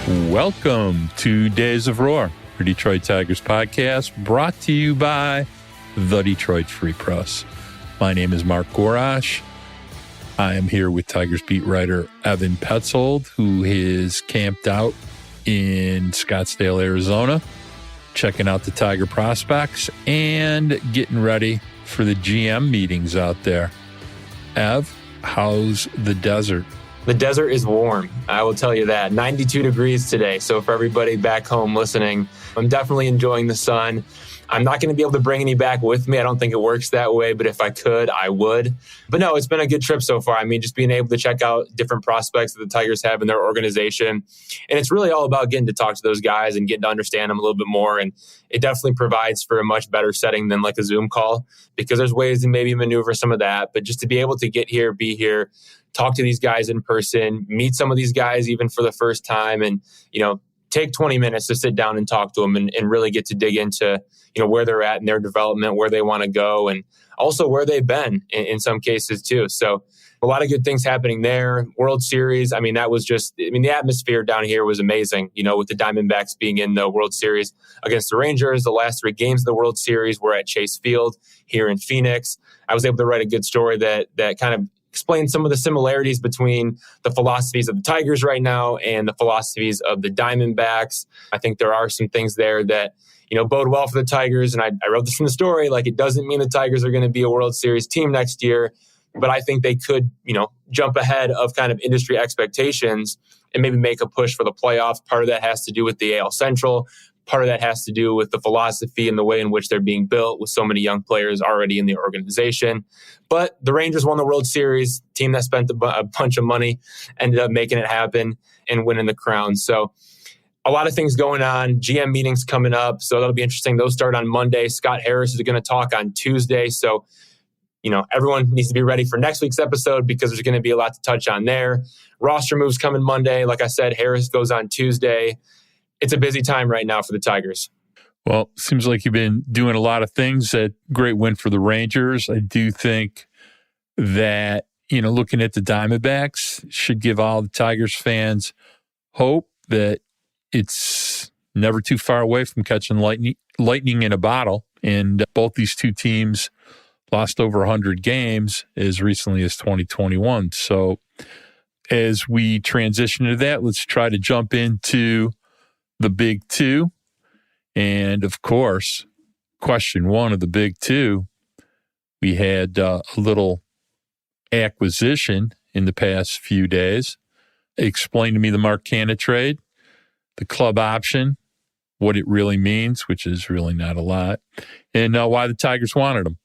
Welcome to Days of Roar, your Detroit Tigers podcast, brought to you by the Detroit Free Press. My name is Mark Canha. I am here with Tigers beat writer Evan Petzold, who is camped out in Scottsdale, Arizona, checking out the Tiger prospects and getting ready for the GM meetings out there. Ev, how's the desert? The desert is warm, I will tell you that. 92 degrees today. So for everybody back home listening, I'm definitely enjoying the sun. I'm not going to be able to bring any back with me. I don't think it works that way, but if I could, I would. But no, it's been a good trip so far. I mean, just being able to check out different prospects that the Tigers have in their organization. And it's really all about getting to talk to those guys and getting to understand them a little bit more. And it definitely provides for a much better setting than like a Zoom call, because there's ways to maybe maneuver some of that. But just to be able to get here, be here, talk to these guys in person, meet some of these guys even for the first time, and, take 20 minutes to sit down and talk to them and really get to dig into, where they're at in their development, where they want to go, and also where they've been in some cases too. So a lot of good things happening there. World Series, the atmosphere down here was amazing, with the Diamondbacks being in the World Series against the Rangers. The last 3 games of the World Series were at Chase Field here in Phoenix. I was able to write a good story that kind of explain some of the similarities between the philosophies of the Tigers right now and the philosophies of the Diamondbacks. I think there are some things there that, bode well for the Tigers. And I wrote this in the story, like it doesn't mean the Tigers are going to be a World Series team next year, but I think they could, jump ahead of kind of industry expectations and maybe make a push for the playoffs. Part of that has to do with the AL Central. Part of that has to do with the philosophy and the way in which they're being built with so many young players already in the organization. But the Rangers won the World Series, team that spent a bunch of money, ended up making it happen and winning the crown. So a lot of things going on, GM meetings coming up. So that'll be interesting. Those start on Monday. Scott Harris is going to talk on Tuesday. So, everyone needs to be ready for next week's episode because there's going to be a lot to touch on there. Roster moves coming Monday. Like I said, Harris goes on Tuesday. It's a busy time right now for the Tigers. Well, seems like you've been doing a lot of things. A great win for the Rangers. I do think that, looking at the Diamondbacks should give all the Tigers fans hope that it's never too far away from catching lightning in a bottle. And both these two teams lost over 100 games as recently as 2021. So as we transition to that, let's try to jump into the big two. And of course, question one of the big two, we had a little acquisition in the past few days. Explain to me the Mark Canha trade, the club option, what it really means, which is really not a lot, and why the Tigers wanted him.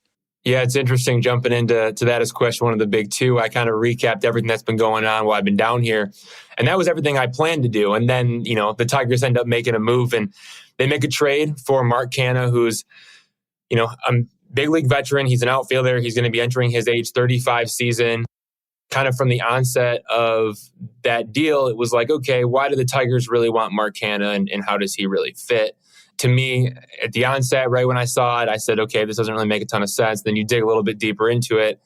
Yeah, it's interesting jumping into that as question one of the big two. I kind of recapped everything that's been going on while I've been down here. And that was everything I planned to do. And then, the Tigers end up making a move and they make a trade for Mark Canha, who's, a big league veteran. He's an outfielder. He's going to be entering his age 35 season. Kind of from the onset of that deal, it was like, okay, why do the Tigers really want Mark Canha and how does he really fit? To me, at the onset, right when I saw it, I said, okay, this doesn't really make a ton of sense. Then you dig a little bit deeper into it,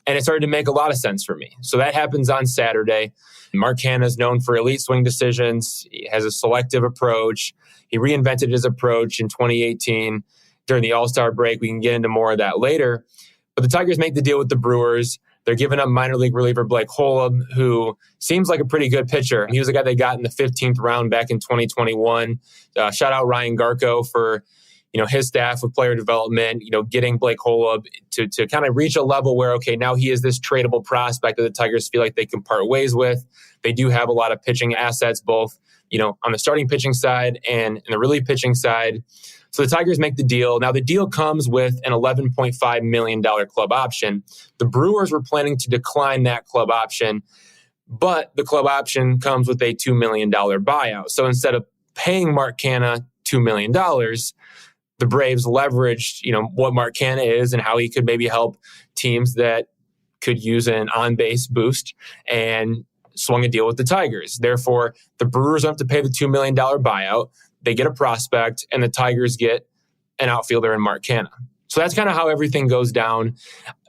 and it started to make a lot of sense for me. So that happens on Saturday. Mark Canha is known for elite swing decisions. He has a selective approach. He reinvented his approach in 2018 during the All-Star break. We can get into more of that later. But the Tigers make the deal with the Brewers. They're giving up minor league reliever Blake Holub, who seems like a pretty good pitcher. He was a guy they got in the 15th round back in 2021. Shout out Ryan Garco for his staff with player development, getting Blake Holub to kind of reach a level where, okay, now he is this tradable prospect that the Tigers feel like they can part ways with. They do have a lot of pitching assets, both on the starting pitching side and in the relief pitching side. So the Tigers make the deal. Now, the deal comes with an $11.5 million club option. The Brewers were planning to decline that club option, but the club option comes with a $2 million buyout. So instead of paying Mark Canha $2 million, the Braves leveraged, what Mark Canha is and how he could maybe help teams that could use an on-base boost and swung a deal with the Tigers. Therefore, the Brewers don't have to pay the $2 million buyout. They get a prospect, and the Tigers get an outfielder in Mark Canha. So that's kind of how everything goes down.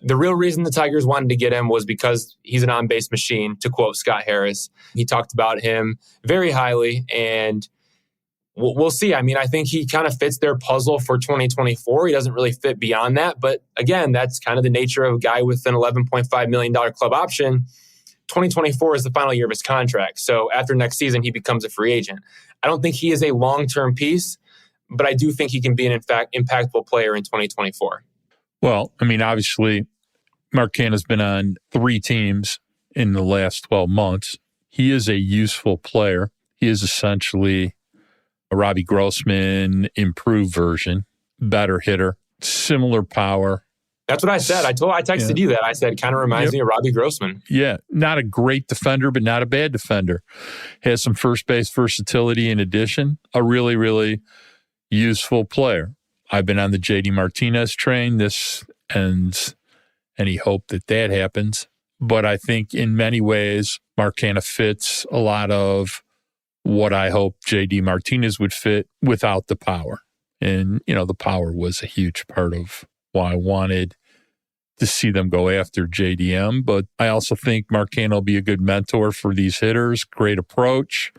The real reason the Tigers wanted to get him was because he's an on-base machine, to quote Scott Harris. He talked about him very highly, and we'll see. I mean, I think he kind of fits their puzzle for 2024. He doesn't really fit beyond that. But again, that's kind of the nature of a guy with an $11.5 million club option. 2024 is the final year of his contract. So after next season, he becomes a free agent. I don't think he is a long-term piece, but I do think he can be an impactful player in 2024. Well, I mean, obviously, Mark Canha has been on 3 teams in the last 12 months. He is a useful player. He is essentially a Robbie Grossman improved version, better hitter, similar power. That's what I said. I texted you that. I said, kind of reminds me of Robbie Grossman. Yeah. Not a great defender, but not a bad defender. Has some first base versatility in addition. A really, really useful player. I've been on the JD Martinez train. This ends any hope that happens. But I think in many ways, Mark Canha fits a lot of what I hope JD Martinez would fit without the power. And, the power was a huge part of why I wanted to see them go after JDM. But I also think Mark Canha will be a good mentor for these hitters. Great approach.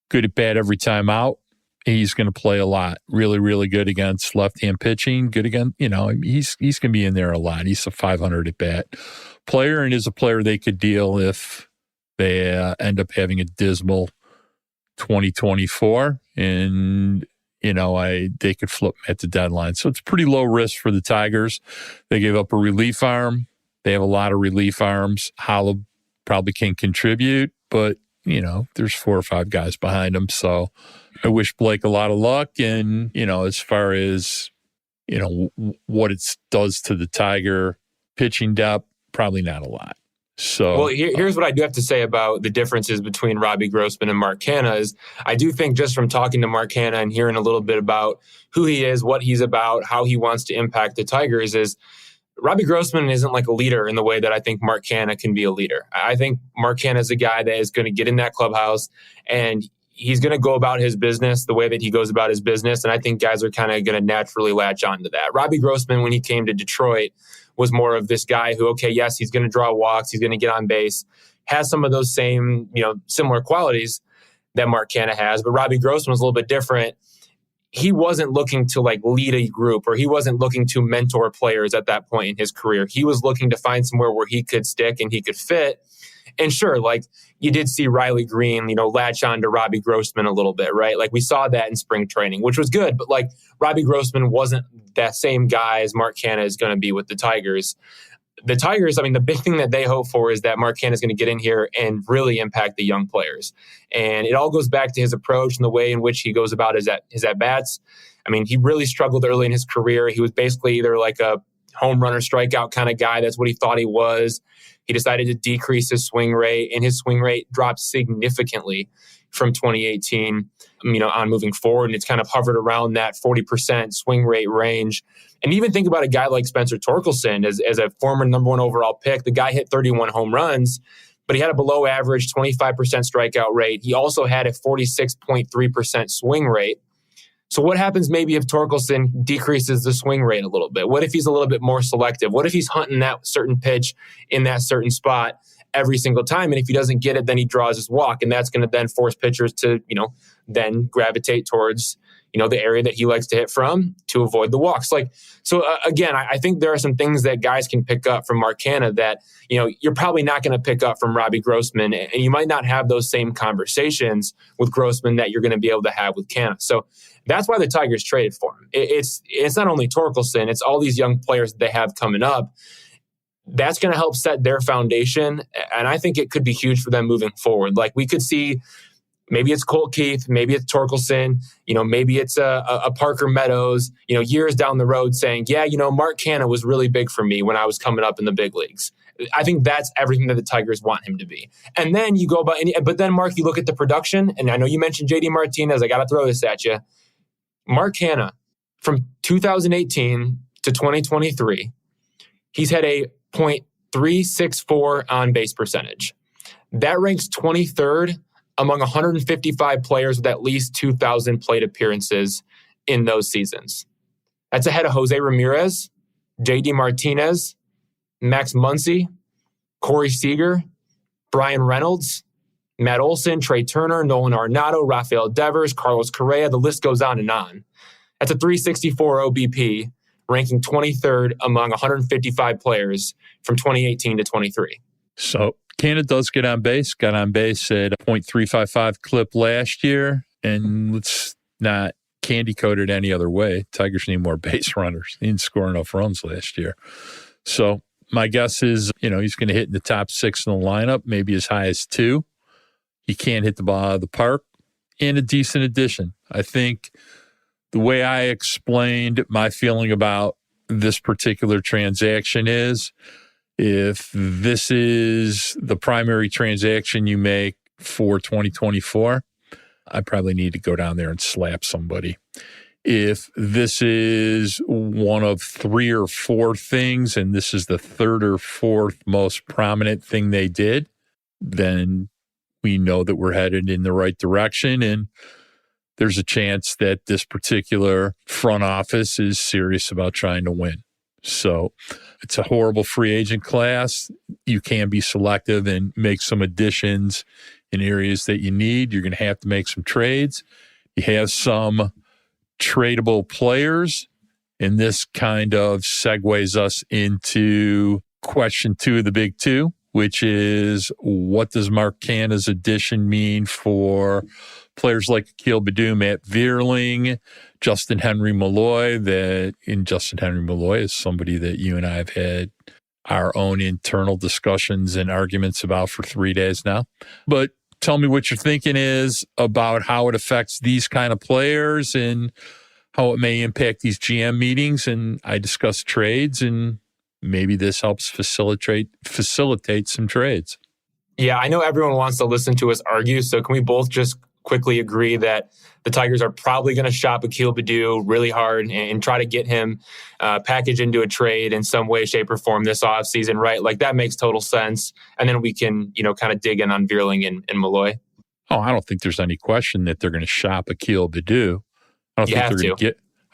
Good at bat every time out. He's going to play a lot. Really, really good against left-hand pitching. Good again. He's going to be in there a lot. He's a 500 at bat player and is a player they could deal if they end up having a dismal 2024, and they could flip at the deadline. So it's pretty low risk for the Tigers. They gave up a relief arm. They have a lot of relief arms. Hollow probably can contribute, but there's 4 or 5 guys behind him. So I wish Blake a lot of luck. And as far as what it does to the Tiger pitching depth, probably not a lot. So, well, here's what I do have to say about the differences between Robbie Grossman and Mark Canha is I do think just from talking to Mark Canha and hearing a little bit about who he is, what he's about, how he wants to impact the Tigers is Robbie Grossman isn't like a leader in the way that I think Mark Canha can be a leader. I think Mark Canha is a guy that is going to get in that clubhouse and he's going to go about his business the way that he goes about his business. And I think guys are kind of going to naturally latch onto that. Robbie Grossman, when he came to Detroit, was more of this guy who, okay, yes, he's going to draw walks, he's going to get on base, has some of those same, similar qualities that Mark Canha has. But Robbie Grossman was a little bit different. He wasn't looking to lead a group, or he wasn't looking to mentor players at that point in his career. He was looking to find somewhere where he could stick and he could fit. And sure, you did see Riley Green, latch on to Robbie Grossman a little bit, right? We saw that in spring training, which was good. But Robbie Grossman wasn't that same guy as Mark Canha is going to be with the Tigers. The Tigers, the big thing that they hope for is that Mark Canha is going to get in here and really impact the young players. And it all goes back to his approach and the way in which he goes about his at-bats. He really struggled early in his career. He was basically either a home run or strikeout kind of guy. That's what he thought he was. He decided to decrease his swing rate, and his swing rate dropped significantly from 2018, on moving forward. And it's kind of hovered around that 40% swing rate range. And even think about a guy like Spencer Torkelson as a former number 1 overall pick. The guy hit 31 home runs, but he had a below average 25% strikeout rate. He also had a 46.3% swing rate. So what happens maybe if Torkelson decreases the swing rate a little bit? What if he's a little bit more selective? What if he's hunting that certain pitch in that certain spot every single time? And if he doesn't get it, then he draws his walk. And that's going to then force pitchers to, then gravitate towards, the area that he likes to hit from to avoid the walks. Again, I think there are some things that guys can pick up from Mark Canha that, you're probably not going to pick up from Robbie Grossman. And you might not have those same conversations with Grossman that you're going to be able to have with Canha. So that's why the Tigers traded for him. It's not only Torkelson, it's all these young players that they have coming up. That's going to help set their foundation. And I think it could be huge for them moving forward. We could see, maybe it's Colt Keith, maybe it's Torkelson, maybe it's a Parker Meadows, years down the road saying, yeah, Mark Canha was really big for me when I was coming up in the big leagues. I think that's everything that the Tigers want him to be. And then you go about, but then Mark, you look at the production, and I know you mentioned JD Martinez. I got to throw this at you. Mark Canha, from 2018 to 2023, he's had a .364 on-base percentage. That ranks 23rd among 155 players with at least 2,000 plate appearances in those seasons. That's ahead of Jose Ramirez, JD Martinez, Max Muncy, Corey Seager, Brian Reynolds, Matt Olson, Trey Turner, Nolan Arenado, Rafael Devers, Carlos Correa. The list goes on and on. That's a 364 OBP, ranking 23rd among 155 players from 2018 to 23. So Canha does get on base, got on base at a .355 clip last year. And let's not candy coat it any other way. Tigers need more base runners. They didn't score enough runs last year. So my guess is, he's going to hit in the top 6 in the lineup, maybe as high as 2. He can't hit the ball out of the park, and a decent addition. I think the way I explained my feeling about this particular transaction is, if this is the primary transaction you make for 2024, I probably need to go down there and slap somebody. If this is one of 3 or 4 things, and this is the 3rd or 4th most prominent thing they did, then we know that we're headed in the right direction. And there's a chance that this particular front office is serious about trying to win. So it's a horrible free agent class. You can be selective and make some additions in areas that you need. You're going to have to make some trades. You have some tradable players, and this kind of segues us into question 2 of the big 2, which is, what does Mark Canha's addition mean for players like Akil Baddoo, Matt Vierling, Justin Henry Malloy? Justin Henry Malloy is somebody that you and I have had our own internal discussions and arguments about for 3 days now. But tell me what your thinking is about how it affects these kind of players and how it may impact these GM meetings. And I discuss trades, and maybe this helps facilitate some trades. Yeah, I know everyone wants to listen to us argue, so can we both just quickly agree that the Tigers are probably going to shop Akil Baddoo really hard and try to get him packaged into a trade in some way, shape, or form this offseason, right? Like, that makes total sense. And then we can, kind of dig in on Vierling and Malloy. Oh, I don't think there's any question that they're going to shop Akil Baddoo. I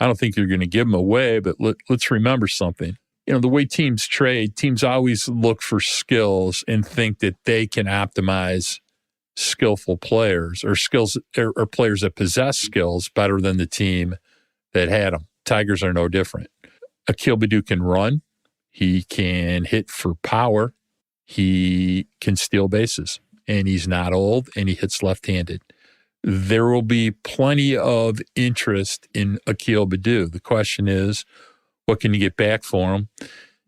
don't think they're going to give him away, but let's remember something. The way teams trade, teams always look for skills and think that they can optimize skillful players or players that possess skills better than the team that had them. Tigers are no different. Akil Baddoo can run. He can hit for power. He can steal bases, and he's not old, and he hits left-handed. There will be plenty of interest in Akil Baddoo. The question is, what can you get back for him?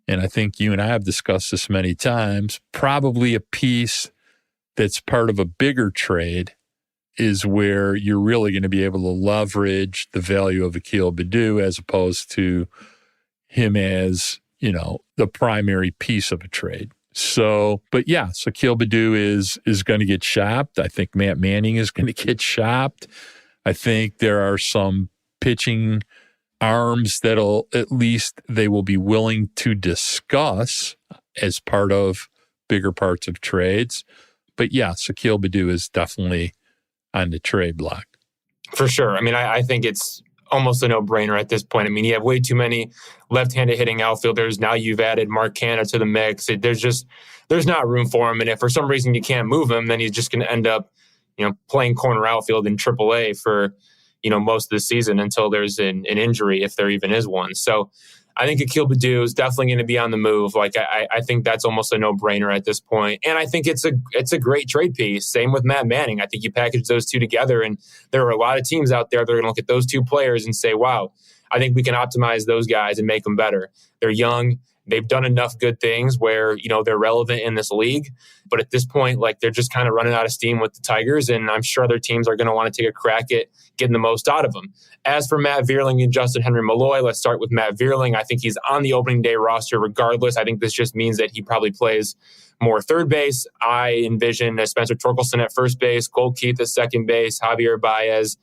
And I think you and I have discussed this many times. Probably a piece that's part of a bigger trade is where you're really going to be able to leverage the value of Akil Baddoo as opposed to him as, the primary piece of a trade. So, but yes, Akil Baddoo is going to get shopped. I think Matt Manning is going to get shopped. I think there are some pitching arms that'll, at least they will be willing to discuss as part of bigger parts of trades. But yes, Akil Baddoo is definitely on the trade block. For sure. I mean, I think it's almost a no-brainer at this point. I mean, you have way too many left-handed hitting outfielders. Now you've added Mark Canha to the mix. There's not room for him. And if for some reason you can't move him, then he's just going to end up, playing corner outfield in AAA for, most of the season until there's an injury, if there even is one. So I think Akil Baddoo is definitely going to be on the move. Like, I think that's almost a no-brainer at this point. And I think it's a great trade piece. Same with Matt Manning. I think you package those two together, and there are a lot of teams out there that are going to look at those two players and say, wow, I think we can optimize those guys and make them better. They're young. They've done enough good things where, they're relevant in this league. But at this point, they're just kind of running out of steam with the Tigers, and I'm sure other teams are going to want to take a crack at getting the most out of them. As for Matt Vierling and Justin Henry Malloy, let's start with Matt Vierling. I think he's on the opening day roster regardless. I think this just means that he probably plays more third base. I envision Spencer Torkelson at first base, Cole Keith at second base, Javier Baez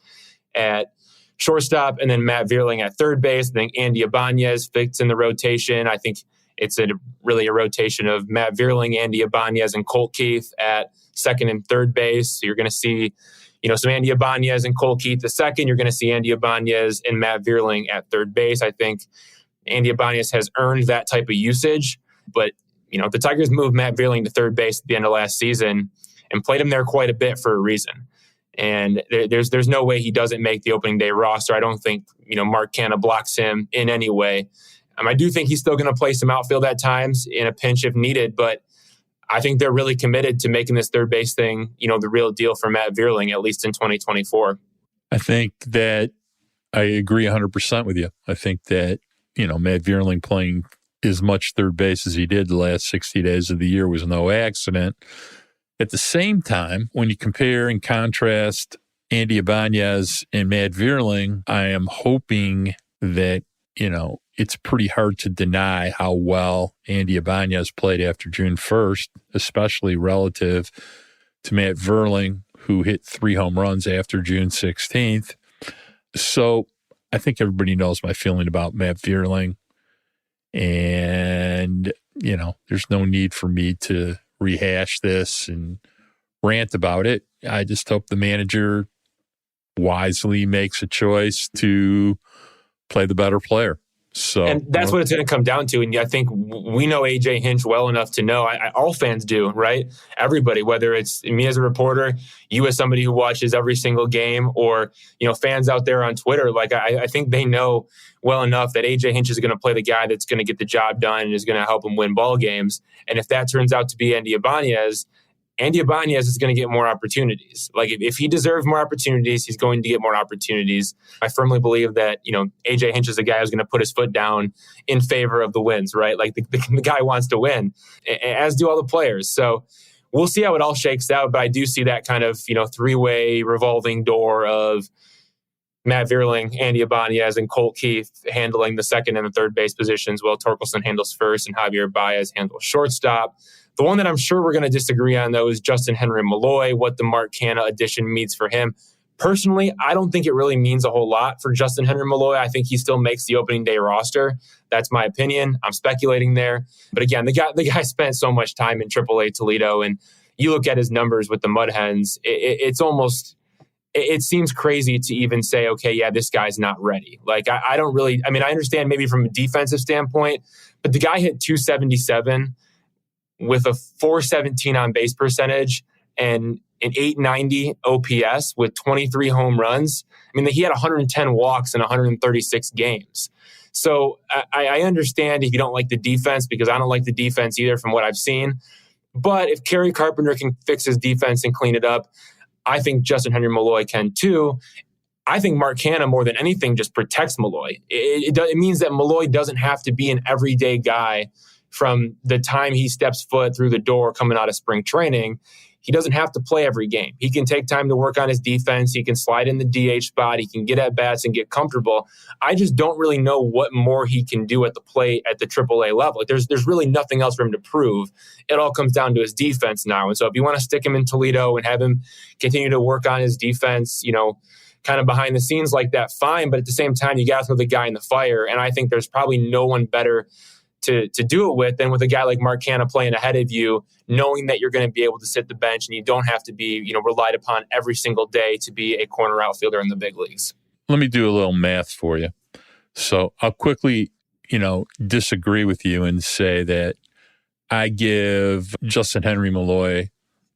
at shortstop, and then Matt Vierling at third base. I think Andy Ibanez fits in the rotation. I think It's really a rotation of Matt Vierling, Andy Ibanez, and Colt Keith at second and third base. So you're going to see, some Andy Ibanez and Colt Keith the second. You're going to see Andy Ibanez and Matt Vierling at third base. I think Andy Ibanez has earned that type of usage, but the Tigers moved Matt Vierling to third base at the end of last season and played him there quite a bit for a reason. And there's no way he doesn't make the opening day roster. I don't think, Mark Canha blocks him in any way. I do think he's still going to play some outfield at times in a pinch if needed, but I think they're really committed to making this third base thing, the real deal for Matt Vierling, at least in 2024. I think that I agree 100% with you. I think that, Matt Vierling playing as much third base as he did the last 60 days of the year was no accident. At the same time, when you compare and contrast Andy Ibanez and Matt Vierling, I am hoping that, it's pretty hard to deny how well Andy Ibanez played after June 1st, especially relative to Matt Vierling, who hit 3 home runs after June 16th. So I think everybody knows my feeling about Matt Vierling. And, there's no need for me to rehash this and rant about it. I just hope the manager wisely makes a choice to play the better player. So, and that's what it's going to come down to. And I think we know AJ Hinch well enough to know, all fans do, right? Everybody, whether it's me as a reporter, you as somebody who watches every single game, or, fans out there on Twitter, I think they know well enough that AJ Hinch is going to play the guy that's going to get the job done and is going to help him win ball games. And if that turns out to be Andy Ibanez is going to get more opportunities. If he deserves more opportunities, he's going to get more opportunities. I firmly believe that, AJ Hinch is a guy who's going to put his foot down in favor of the wins, right? The guy wants to win, as do all the players. So we'll see how it all shakes out. But I do see that kind of, three-way revolving door of Matt Vierling, Andy Ibanez, and Colt Keith handling the second and the third base positions, while Torkelson handles first and Javier Baez handles shortstop. The one that I'm sure we're going to disagree on, though, is Justin Henry Malloy, what the Mark Canha addition means for him. Personally, I don't think it really means a whole lot for Justin Henry Malloy. I think he still makes the opening day roster. That's my opinion. I'm speculating there. But again, the guy spent so much time in AAA Toledo, and you look at his numbers with the Mud Hens, it seems crazy to even say, okay, yeah, this guy's not ready. I don't really, I understand maybe from a defensive standpoint, but the guy hit 277 with a 417 on base percentage and an 890 OPS with 23 home runs. He had 110 walks in 136 games. So I understand if you don't like the defense, because I don't like the defense either from what I've seen. But if Kerry Carpenter can fix his defense and clean it up, I think Justin Henry Malloy can too. I think Mark Canha, more than anything, just protects Malloy. It means that Malloy doesn't have to be an everyday guy from the time he steps foot through the door coming out of spring training. He doesn't have to play every game. He can take time to work on his defense. He can slide in the DH spot. He can get at bats and get comfortable. I just don't really know what more he can do at the plate at the AAA level. There's really nothing else for him to prove. It all comes down to his defense now. And so if you want to stick him in Toledo and have him continue to work on his defense, kind of behind the scenes like that, fine. But at the same time, you got to throw the guy in the fire. And I think there's probably no one better to do it with than with a guy like Mark Canha playing ahead of you, knowing that you're going to be able to sit the bench and you don't have to be, relied upon every single day to be a corner outfielder in the big leagues. Let me do a little math for you. So I'll quickly, disagree with you and say that I give Justin Henry Malloy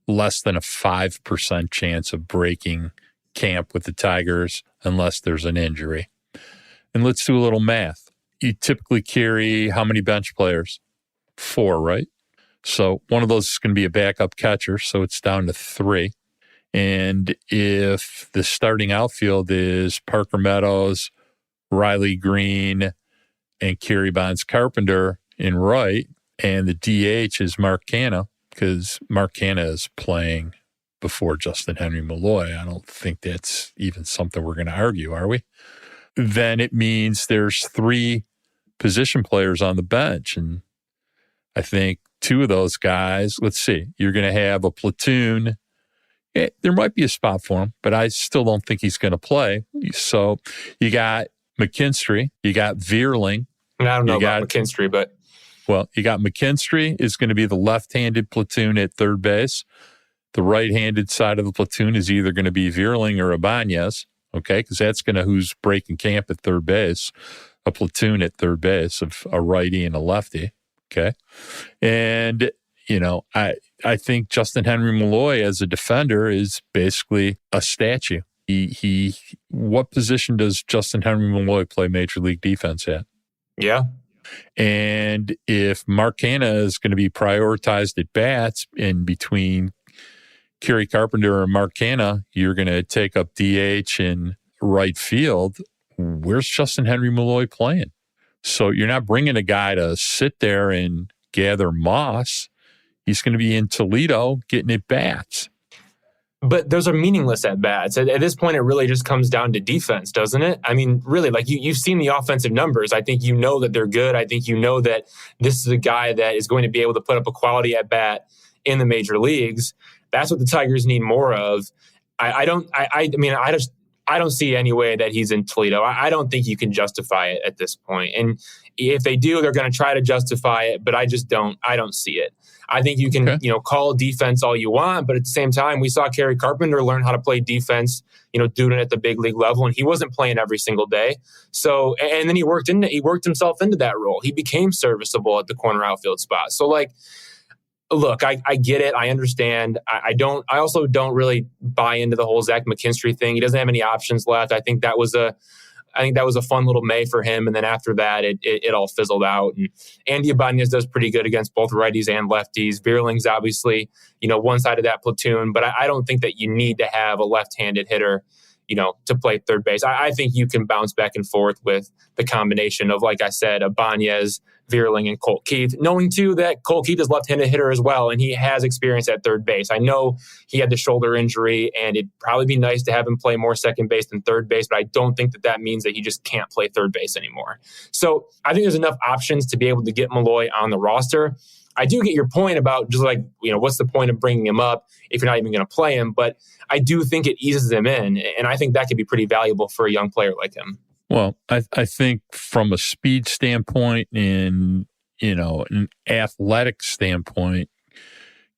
less than a 5% chance of breaking camp with the Tigers unless there's an injury. And let's do a little math. You typically carry how many bench players? 4, right? So one of those is going to be a backup catcher, so it's down to 3. And if the starting outfield is Parker Meadows, Riley Green, and Kerry Bonds Carpenter in right, and the DH is Mark Canha, because Mark Canha is playing before Justin Henry Malloy. I don't think that's even something we're going to argue, are we? Then it means there's 3 position players on the bench. And I think 2 of those guys, let's see, you're going to have a platoon. There might be a spot for him, but I still don't think he's going to play. So you got McKinstry, you got Vierling. I don't know about McKinstry, but Well, you got McKinstry is going to be the left-handed platoon at third base. The right-handed side of the platoon is either going to be Vierling or Ibanez, okay, because that's going to who's breaking camp at third base, a platoon at third base of a righty and a lefty, okay? And, I think Justin Henry Malloy as a defender is basically a statue. What position does Justin Henry Malloy play Major League defense at? Yeah. And if Mark Canha is going to be prioritized at bats in between Kerry Carpenter and Mark Canha, you're going to take up DH in right field. Where's Justin Henry Malloy playing? So you're not bringing a guy to sit there and gather moss. He's going to be in Toledo getting at bats. But those are meaningless at bats. At this point, it really just comes down to defense, doesn't it? I mean, really, like you've seen the offensive numbers. I think you know that they're good. I think you know that this is a guy that is going to be able to put up a quality at bat in the major leagues. That's what the Tigers need more of. I don't see any way that he's in Toledo. I don't think you can justify it at this point. And if they do, they're going to try to justify it, but I don't see it. I think you can, call defense all you want, but at the same time, we saw Kerry Carpenter learn how to play defense, doing it at the big league level, and he wasn't playing every single day. So, and then he worked himself into that role. He became serviceable at the corner outfield spot. So, look, I get it. I understand. I also don't really buy into the whole Zach McKinstry thing. He doesn't have any options left. I think that was a fun little May for him. And then after that, it all fizzled out. And Andy Ibanez does pretty good against both righties and lefties. Vierling's obviously, one side of that platoon. But I don't think that you need to have a left-handed hitter, to play third base. I think you can bounce back and forth with the combination of, like I said, Ibanez, Vierling, and Colt Keith, knowing too that Colt Keith is left-handed hitter as well, and he has experience at third base. I know he had the shoulder injury, and it'd probably be nice to have him play more second base than third base, but I don't think that means that he just can't play third base anymore. So I think there's enough options to be able to get Malloy on the roster. I do get your point about just what's the point of bringing him up if you're not even going to play him? But I do think it eases him in, and I think that could be pretty valuable for a young player like him. Well, I think from a speed standpoint and, an athletic standpoint,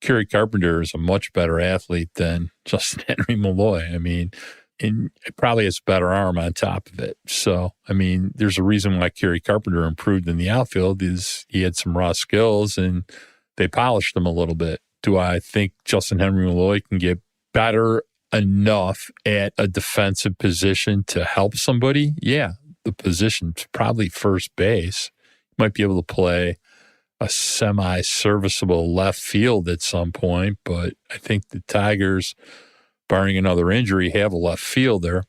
Kerry Carpenter is a much better athlete than Justin Henry Malloy. I mean, and it probably has a better arm on top of it. So, I mean, there's a reason why Kerry Carpenter improved in the outfield is he had some raw skills and they polished him a little bit. Do I think Justin Henry Malloy can get better enough at a defensive position to help somebody? Yeah, the position's probably first base. Might be able to play a semi-serviceable left field at some point, but I think the Tigers, barring another injury, have a left fielder.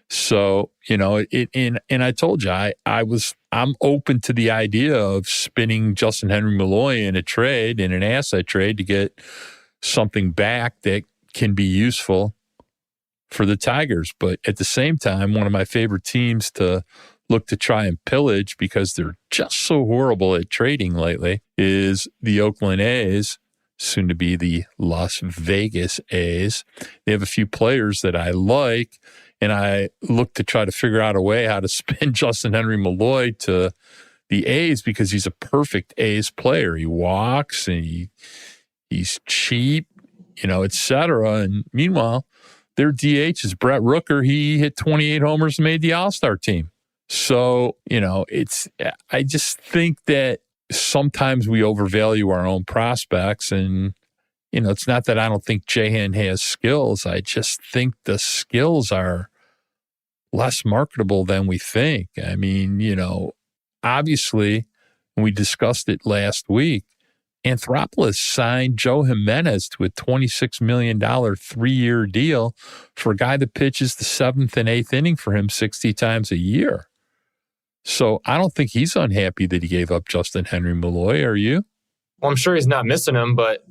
So, and I told you, I'm open to the idea of spinning Justin Henry Malloy in an asset trade to get something back that can be useful for the Tigers. But at the same time, one of my favorite teams to look to try and pillage because they're just so horrible at trading lately is the Oakland A's, soon to be the Las Vegas A's. They have a few players that I like, and I look to try to figure out a way how to spin Justin Henry Malloy to the A's because he's a perfect A's player. He walks and he's cheap, et cetera. And meanwhile, their DH is Brett Rooker. He hit 28 homers and made the All-Star team. So, I just think that sometimes we overvalue our own prospects. And, it's not that I don't think Jahan has skills. I just think the skills are less marketable than we think. I mean, obviously, we discussed it last week, Anthopoulos signed Joe Jimenez to a $26 million 3-year deal for a guy that pitches the 7th and 8th inning for him 60 times a year. So I don't think he's unhappy that he gave up Justin Henry Malloy. Are you? Well, I'm sure he's not missing him, but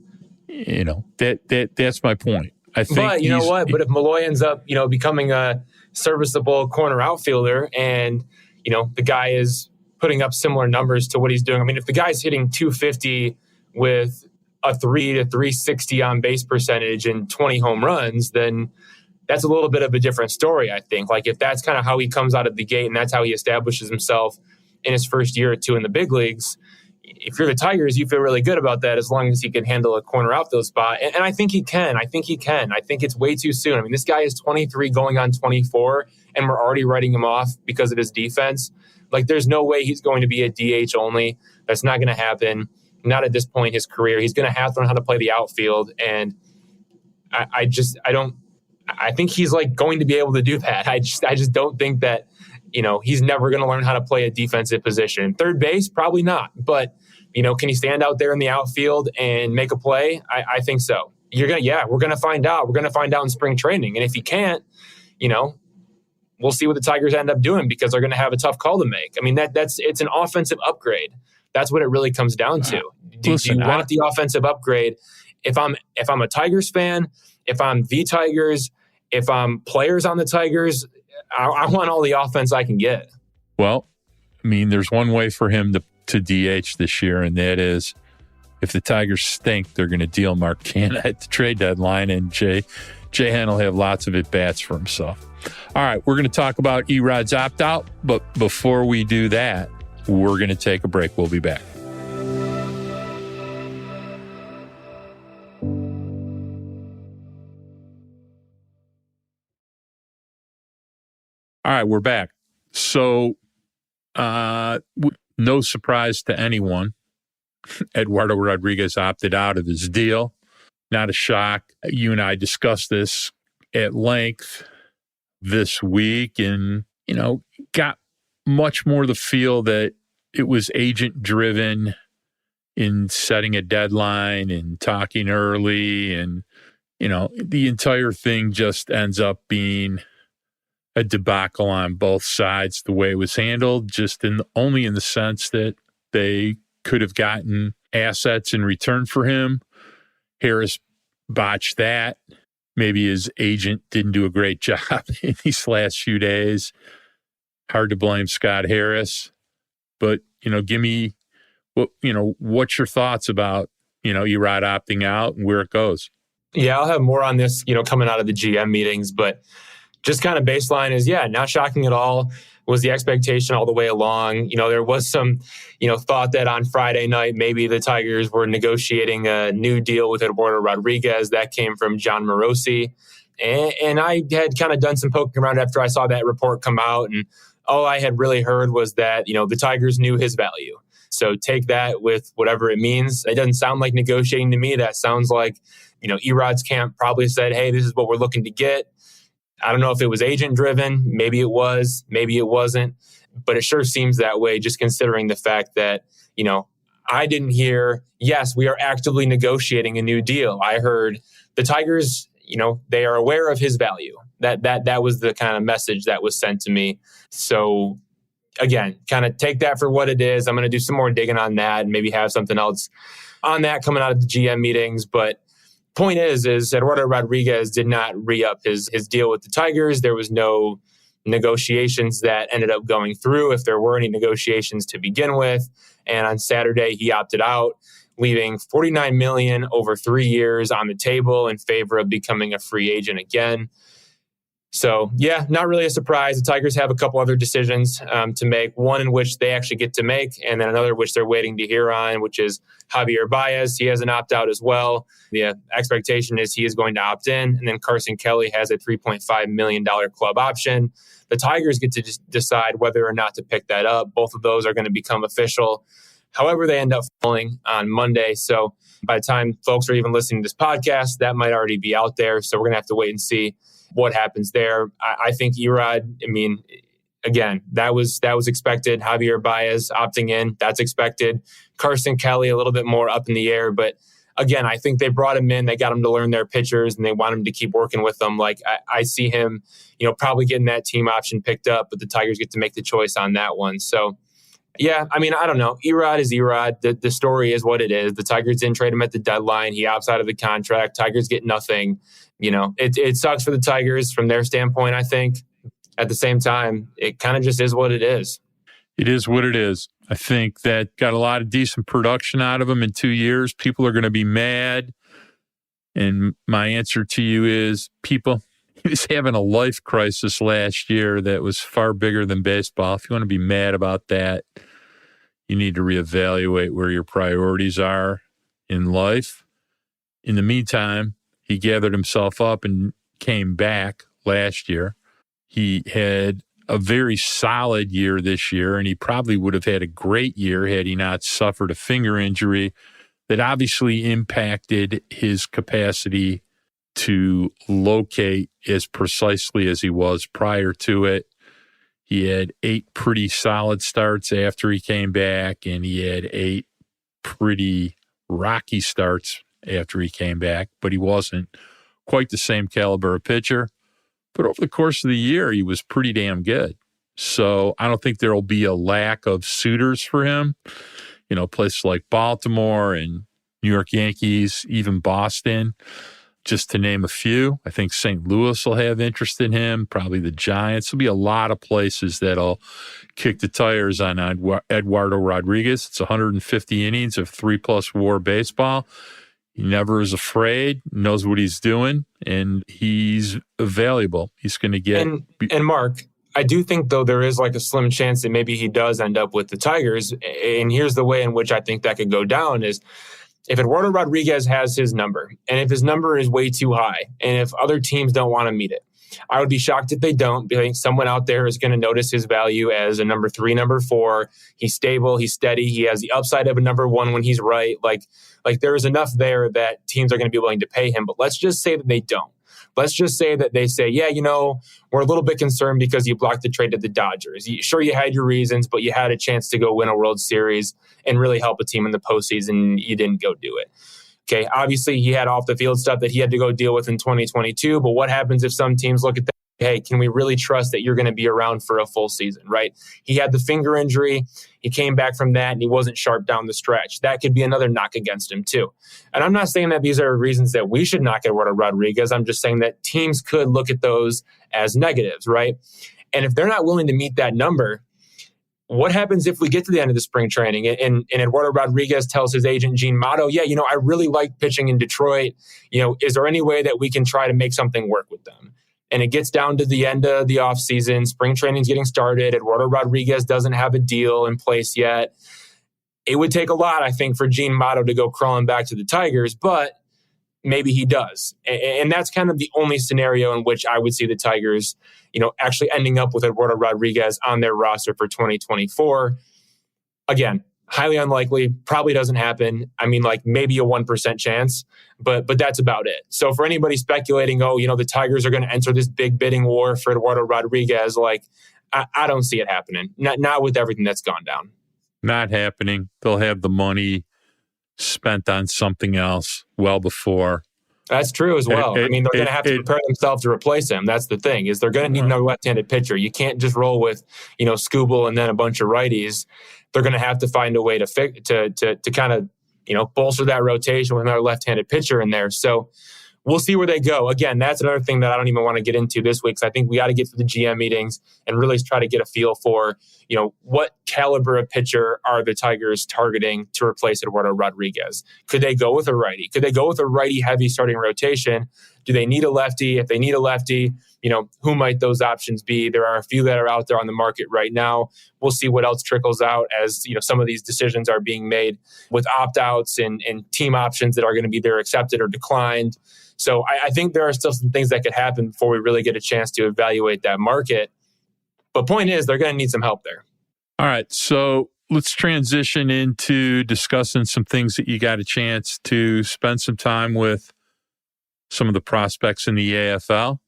that's my point. I think. But you know what? But if Malloy ends up, becoming a serviceable corner outfielder, and the guy is putting up similar numbers to what he's doing. I mean, if the guy's hitting 250 with a 3 to 360 on base percentage and 20 home runs, then that's a little bit of a different story, I think. Like if that's kind of how he comes out of the gate and that's how he establishes himself in his first year or two in the big leagues, if you're the Tigers, you feel really good about that as long as he can handle a corner outfield spot. And I think he can. I think it's way too soon. I mean, this guy is 23 going on 24, and we're already writing him off because of his defense. Like, there's no way he's going to be a DH only. That's not going to happen. Not at this point in his career. He's going to have to learn how to play the outfield. And I think he's like going to be able to do that. I just don't think that, he's never going to learn how to play a defensive position. Third base, probably not. But, can he stand out there in the outfield and make a play? I think so. We're going to find out. We're going to find out in spring training. And if he can't, we'll see what the Tigers end up doing, because they're going to have a tough call to make. I mean, it's an offensive upgrade. That's what it really comes down to. Do you want the offensive upgrade? If I'm a Tigers fan, if I'm the Tigers, if I'm players on the Tigers, I want all the offense I can get. Well, I mean, there's one way for him to DH this year, and that is if the Tigers stink, they're going to deal Mark Canha at the trade deadline, and Jay Hen will have lots of at-bats for himself. All right, we're going to talk about Erod's opt-out, but before we do that, we're going to take a break. We'll be back. All right, we're back. So, no surprise to anyone, Eduardo Rodriguez opted out of his deal. Not a shock. You and I discussed this at length this week, and, got much more the feel that it was agent-driven in setting a deadline and talking early, and, the entire thing just ends up being a debacle on both sides the way it was handled, just only in the sense that they could have gotten assets in return for him. Harris botched that. Maybe his agent didn't do a great job in these last few days. Hard to blame Scott Harris. But, give me what's your thoughts about, Erod opting out and where it goes? Yeah, I'll have more on this, coming out of the GM meetings, but just kind of baseline is, not shocking at all. Was the expectation all the way along. There was some, thought that on Friday night, maybe the Tigers were negotiating a new deal with Eduardo Rodriguez. That came from John Morosi. And I had kind of done some poking around after I saw that report come out. And all I had really heard was that, the Tigers knew his value. So take that with whatever it means. It doesn't sound like negotiating to me. That sounds like, Erod's camp probably said, hey, this is what we're looking to get. I don't know if it was agent-driven. Maybe it was. Maybe it wasn't. But it sure seems that way, just considering the fact that, I didn't hear, yes, we are actively negotiating a new deal. I heard the Tigers, they are aware of his value. That was the kind of message that was sent to me. So, again, kind of take that for what it is. I'm going to do some more digging on that and maybe have something else on that coming out of the GM meetings. But point is Eduardo Rodriguez did not re-up his deal with the Tigers. There was no negotiations that ended up going through, if there were any negotiations to begin with. And on Saturday, he opted out, leaving $49 million over 3 years on the table in favor of becoming a free agent again. So, not really a surprise. The Tigers have a couple other decisions to make, one in which they actually get to make, and then another which they're waiting to hear on, which is Javier Baez. He has an opt-out as well. The expectation is he is going to opt in, and then Carson Kelly has a $3.5 million club option. The Tigers get to decide whether or not to pick that up. Both of those are going to become official. However, they end up falling on Monday. So by the time folks are even listening to this podcast, that might already be out there. So we're going to have to wait and see what happens there. I think Erod, again, that was expected. Javier Baez opting in, that's expected. Carson Kelly, a little bit more up in the air. But again, I think they brought him in. They got him to learn their pitchers, and they want him to keep working with them. Like, I see him, probably getting that team option picked up, but the Tigers get to make the choice on that one. So, I don't know. Erod is Erod. The story is what it is. The Tigers didn't trade him at the deadline. He opts out of the contract. Tigers get nothing. It sucks for the Tigers from their standpoint, I think. At the same time, it kind of just is what it is. It is what it is. I think that got a lot of decent production out of him in 2 years. People are going to be mad. And my answer to you is, people, he was having a life crisis last year that was far bigger than baseball. If you want to be mad about that, You need to reevaluate where your priorities are in life. In the meantime, he gathered himself up and came back last year. He had a very solid year this year, and he probably would have had a great year had he not suffered a finger injury that obviously impacted his capacity to locate as precisely as he was prior to it. He had 8 pretty solid starts after he came back, and he had 8 pretty rocky starts after he came back, but he wasn't quite the same caliber of pitcher. But over the course of the year, he was pretty damn good. So I don't think there will be a lack of suitors for him. Places like Baltimore and New York Yankees, even Boston, just to name a few. I think St. Louis will have interest in him, probably the Giants. There'll be a lot of places that'll kick the tires on Eduardo Rodriguez. It's 150 innings of 3+ WAR baseball. He never is afraid, knows what he's doing, and he's valuable. He's going to get... And Mark, I do think, though, there is like a slim chance that maybe he does end up with the Tigers. And here's the way in which I think that could go down is if Eduardo Rodriguez has his number, and if his number is way too high, and if other teams don't want to meet it, I would be shocked if they don't. I think someone out there is going to notice his value as a number 3, number 4. He's stable, he's steady, he has the upside of a number 1 when he's right. Like there is enough there that teams are going to be willing to pay him. But let's just say that they don't. Let's just say that they say, yeah, we're a little bit concerned because you blocked the trade to the Dodgers. Sure, you had your reasons, but you had a chance to go win a World Series and really help a team in the postseason. You didn't go do it. Okay, obviously he had off the field stuff that he had to go deal with in 2022, but what happens if some teams look at that? Hey, can we really trust that you're going to be around for a full season, right? He had the finger injury. He came back from that and he wasn't sharp down the stretch. That could be another knock against him too. And I'm not saying that these are reasons that we should knock Eduardo Rodriguez. I'm just saying that teams could look at those as negatives, right? And if they're not willing to meet that number, what happens if we get to the end of the spring training and Eduardo Rodriguez tells his agent, Gene Motto, yeah, I really like pitching in Detroit. Is there any way that we can try to make something work with them? And it gets down to the end of the offseason. Spring training's getting started. Eduardo Rodriguez doesn't have a deal in place yet. It would take a lot, I think, for Gene Motto to go crawling back to the Tigers, but maybe he does. And that's kind of the only scenario in which I would see the Tigers, actually ending up with Eduardo Rodriguez on their roster for 2024. Again, highly unlikely, probably doesn't happen. I mean, like maybe a 1% chance, but that's about it. So for anybody speculating, the Tigers are going to enter this big bidding war for Eduardo Rodriguez, I don't see it happening. Not with everything that's gone down. Not happening. They'll have the money spent on something else well before. That's true as well. They're going to have to prepare themselves to replace him. That's the thing, is they're going to need another left-handed pitcher. You can't just roll with, Skubal and then a bunch of righties. They're going to have to find a way to kind of, bolster that rotation with another left-handed pitcher in there. So we'll see where they go. Again, that's another thing that I don't even want to get into this week, because I think we got to get to the GM meetings and really try to get a feel for, what caliber of pitcher are the Tigers targeting to replace Eduardo Rodriguez? Could they go with a righty? Could they go with a righty-heavy starting rotation? Do they need a lefty? If they need a lefty, who might those options be? There are a few that are out there on the market right now. We'll see what else trickles out as, some of these decisions are being made with opt-outs and team options that are going to be either accepted or declined. So I think there are still some things that could happen before we really get a chance to evaluate that market. But point is, they're going to need some help there. All right, so let's transition into discussing some things that you got a chance to spend some time with some of the prospects in the AFL,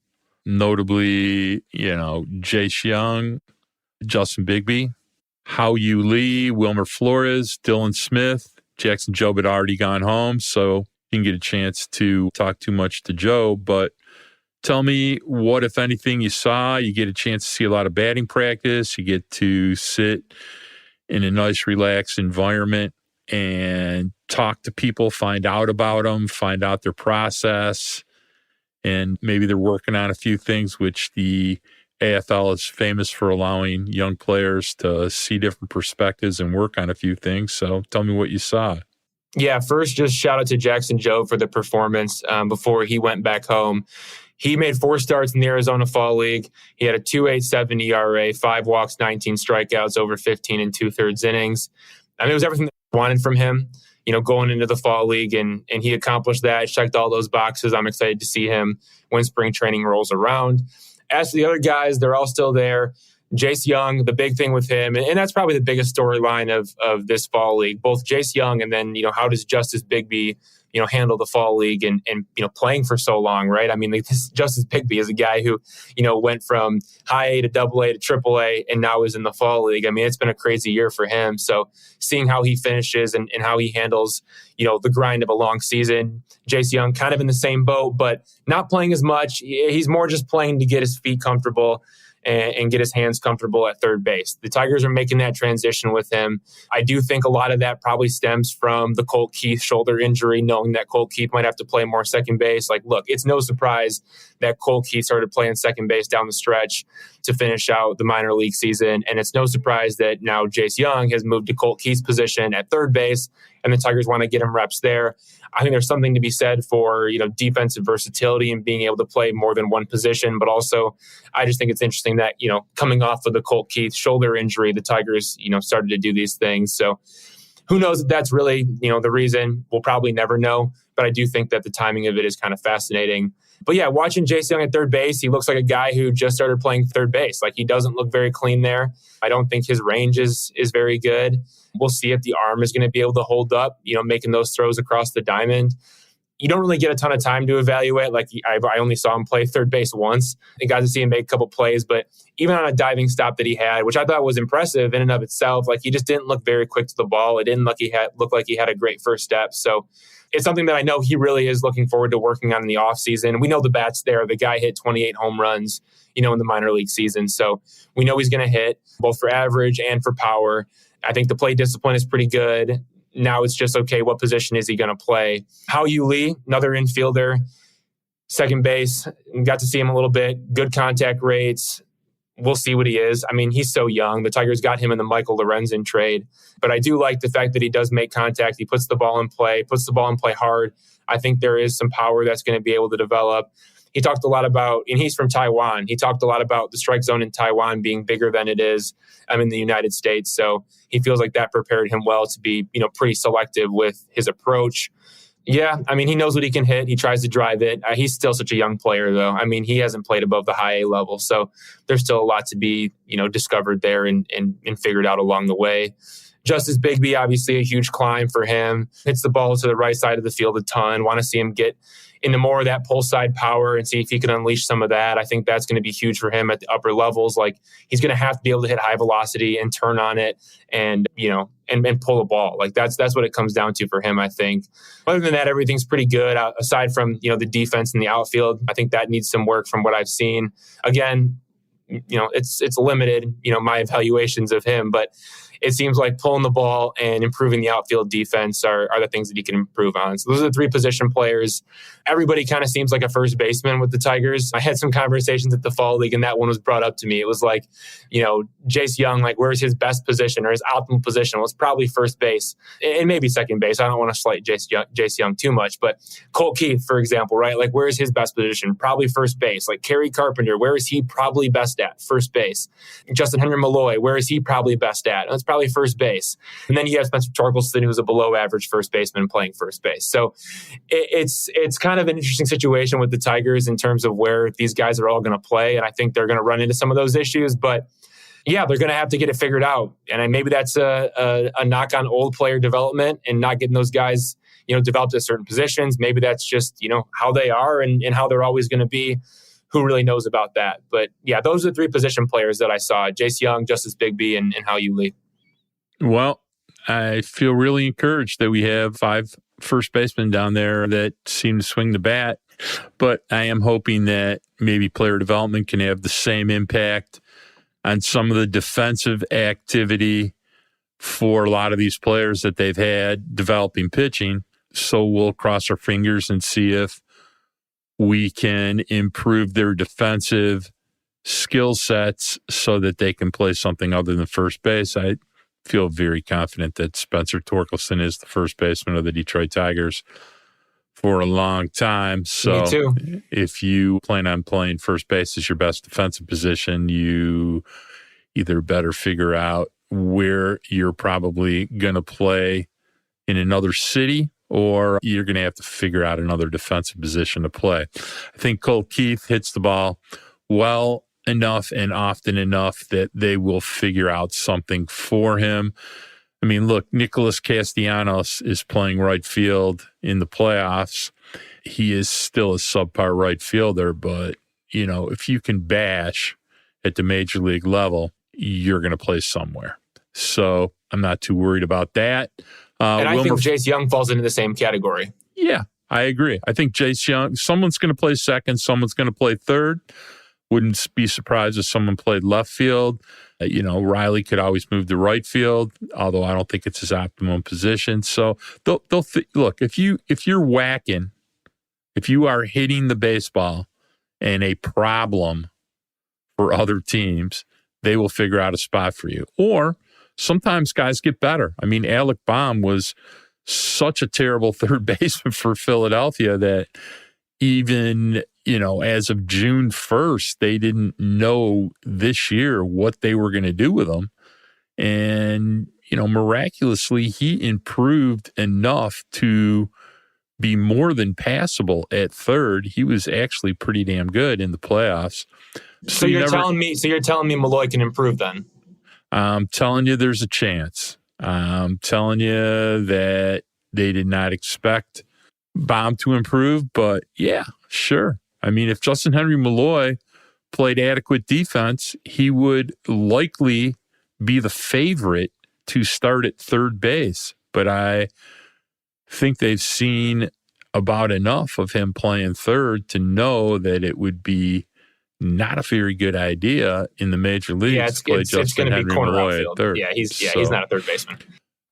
notably, Jace Young, Justin Bigby, Hao-Yu Lee, Wilmer Flores, Dylan Smith. Jackson Jobe had already gone home, so you can get a chance to talk too much to Joe, but tell me what, if anything, you saw. You get a chance to see a lot of batting practice. You get to sit in a nice, relaxed environment and talk to people, find out about them, find out their process, and maybe they're working on a few things, which the AFL is famous for allowing young players to see different perspectives and work on a few things. So tell me what you saw. Yeah, first, just shout out to Jackson Jobe for the performance before he went back home. He made 4 starts in the Arizona Fall League. He had a 2.87 ERA, 5 walks, 19 strikeouts, over 15 and 2/3 innings. I mean, it was everything that I wanted from him, going into the fall league, and he accomplished that, checked all those boxes. I'm excited to see him when spring training rolls around. As for the other guys, they're all still there. Jace Young, the big thing with him, and that's probably the biggest storyline of this fall league, both Jace Young and then, how does Justice Bigby, handle the fall league and playing for so long, right? I mean, Justice Bigby is a guy who, went from high A to double A to triple A and now is in the fall league. I mean, it's been a crazy year for him. So seeing how he finishes and how he handles, the grind of a long season. Jace Young kind of in the same boat, but not playing as much. He's more just playing to get his feet comfortable and get his hands comfortable at third base. The Tigers are making that transition with him. I do think a lot of that probably stems from the Colt Keith shoulder injury, knowing that Colt Keith might have to play more second base. Like, look, it's no surprise that Colt Keith started playing second base down the stretch to finish out the minor league season. And it's no surprise that now Jace Young has moved to Colt Keith's position at third base, and the Tigers want to get him reps there. I think there's something to be said for, defensive versatility and being able to play more than one position. But also, I just think it's interesting that, coming off of the Colt Keith shoulder injury, the Tigers, started to do these things. So who knows if that's really, the reason? We'll probably never know. But I do think that the timing of it is kind of fascinating. But yeah, watching Jace Young at third base, he looks like a guy who just started playing third base. Like, he doesn't look very clean there. I don't think his range is very good. We'll see if the arm is going to be able to hold up, making those throws across the diamond. You don't really get a ton of time to evaluate. Like, I only saw him play third base once. I got to see him make a couple plays, but even on a diving stop that he had, which I thought was impressive in and of itself, like, he just didn't look very quick to the ball. It didn't look like he had a great first step. So it's something that I know he really is looking forward to working on in the offseason. We know the bat's there. The guy hit 28 home runs, in the minor league season. So we know he's going to hit both for average and for power. I think the play discipline is pretty good. Now it's just, okay, what position is he going to play? Hao-Yu Lee, another infielder, second base. Got to see him a little bit. Good contact rates. We'll see what he is. I mean, he's so young. The Tigers got him in the Michael Lorenzen trade. But I do like the fact that he does make contact. He puts the ball in play hard. I think there is some power that's going to be able to develop. He talked a lot about, and he's from Taiwan, he talked a lot about the strike zone in Taiwan being bigger than it is in the United States. So he feels like that prepared him well to be, pretty selective with his approach. Yeah, I mean, he knows what he can hit. He tries to drive it. He's still such a young player, though. I mean, he hasn't played above the high A level. So there's still a lot to be, discovered there and figured out along the way. Justice Bigby, obviously a huge climb for him. Hits the ball to the right side of the field a ton. Want to see him get into more of that pull side power and see if he can unleash some of that. I think that's going to be huge for him at the upper levels. Like, he's going to have to be able to hit high velocity and turn on it and, and pull a ball. Like, that's what it comes down to for him, I think. Other than that, everything's pretty good. Aside from, the defense in the outfield, I think that needs some work from what I've seen. Again, it's limited, my evaluations of him, but it seems like pulling the ball and improving the outfield defense are the things that he can improve on. So those are the three position players. Everybody kind of seems like a first baseman with the Tigers. I had some conversations at the fall league, and that one was brought up to me. It was like, Jace Young, like, where's his best position or his optimal position? Well, it's probably first base and maybe second base. I don't want to slight Jace Young too much, but Colt Keith, for example, right? Like, where's his best position? Probably first base. Like, Kerry Carpenter, where is he probably best at? First base. Justin Henry Malloy, where is he probably best at? That's probably first base. And then you have Spencer Torkelson, who's a below average first baseman playing first base. So it's kind of an interesting situation with the Tigers in terms of where these guys are all going to play. And I think they're going to run into some of those issues, but yeah, they're going to have to get it figured out. And maybe that's a knock on old player development and not getting those guys, developed at certain positions. Maybe that's just, how they are and how they're always going to be. Who really knows about that? But yeah, those are the three position players that I saw: Jace Young, Justice Bigby, and Hao-Yu Lee. Well, I feel really encouraged that we have 5 first basemen down there that seem to swing the bat. But I am hoping that maybe player development can have the same impact on some of the defensive activity for a lot of these players that they've had developing pitching. So we'll cross our fingers and see if we can improve their defensive skill sets so that they can play something other than first base. I feel very confident that Spencer Torkelson is the first baseman of the Detroit Tigers for a long time. So Me too. If you plan on playing first base as your best defensive position, you either better figure out where you're probably going to play in another city, or you're going to have to figure out another defensive position to play. I think Cole Keith hits the ball well enough and often enough that they will figure out something for him. I mean, look, Nicholas Castellanos is playing right field in the playoffs. He is still a subpar right fielder, but, if you can bash at the major league level, you're going to play somewhere. So I'm not too worried about that. And I think Jace Young falls into the same category. Yeah, I agree. I think Jace Young, someone's going to play second, someone's going to play third. Wouldn't be surprised if someone played left field. Riley could always move to right field, although I don't think it's his optimum position. So they'll look, if you're whacking, if you are hitting the baseball and a problem for other teams, they will figure out a spot for you. Or sometimes guys get better. I mean, Alec Baum was such a terrible third baseman for Philadelphia that even, as of June 1st, they didn't know this year what they were going to do with him. And, miraculously, he improved enough to be more than passable at third. He was actually pretty damn good in the playoffs. So you're telling me Malloy can improve then? I'm telling you there's a chance. I'm telling you that they did not expect Baum to improve, but yeah, sure. I mean, if Justin Henry Malloy played adequate defense, he would likely be the favorite to start at third base. But I think they've seen about enough of him playing third to know that it would be not a very good idea in the major leagues to play Justin Henry Malloy at third. Yeah, he's not a third baseman.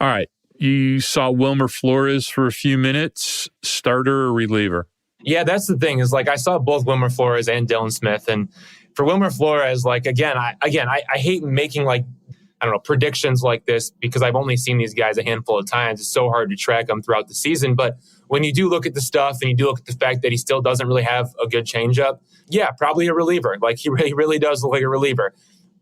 All right. You saw Wilmer Flores for a few minutes. Starter or reliever? Yeah, that's the thing is I saw both Wilmer Flores and Dylan Smith. And for Wilmer Flores, I hate making predictions like this because I've only seen these guys a handful of times. It's so hard to track them throughout the season. But when you do look at the stuff and you do look at the fact that he still doesn't really have a good changeup, yeah, probably a reliever. He really does look like a reliever.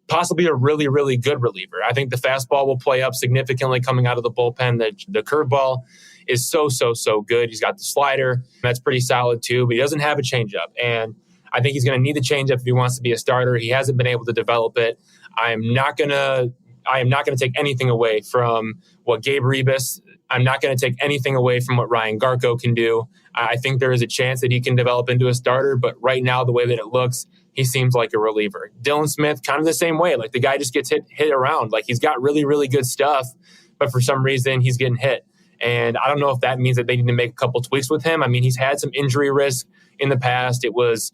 Possibly a really, really good reliever. I think the fastball will play up significantly coming out of the bullpen. The curveball is so good. He's got the slider. That's pretty solid too, but he doesn't have a changeup. And I think he's going to need the changeup if he wants to be a starter. He hasn't been able to develop it. I am not going to take anything away from what Gabe Rebus. I'm not going to take anything away from what Ryan Garco can do. I think there is a chance that he can develop into a starter, but right now, the way that it looks, he seems like a reliever. Dylan Smith, kind of the same way. The guy just gets hit around. He's got really, really good stuff, but for some reason, he's getting hit. And I don't know if that means that they need to make a couple tweaks with him. I mean, he's had some injury risk in the past. It was